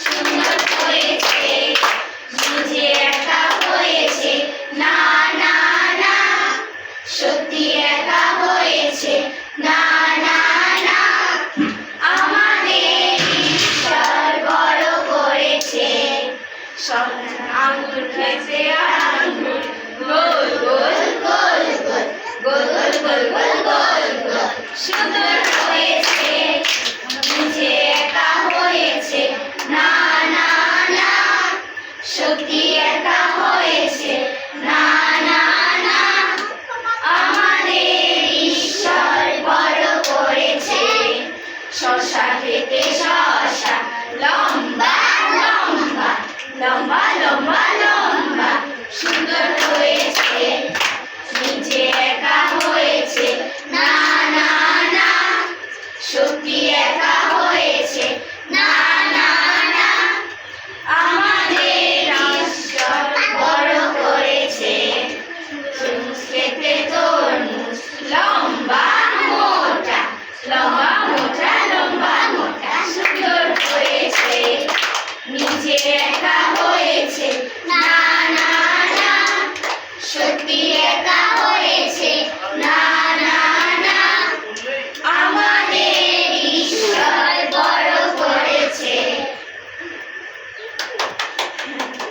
সুন্দর হয়েছে, নিজে একা হয়েছে, না না না, সত্যি একা হয়েছে, না না না, আমাদের ঈশ্বর বড় করেছে। সব আঙ্গুর খেতে আঙ্গুর, গোল গোল গোল গোল, গোল গোল গোল গোল গোল গোল, সুন্দর হয়েছে, নিজে একা হয়েছে, না না না, সত্যি একা হয়েছে, না না না, আমাদের ঈশ্বর বড় করেছে। শসা খেতে শসা, লম্বা লম্বা, লম্বা লম্বা লম্বা, সুন্দর হয়েছে, নিজে একা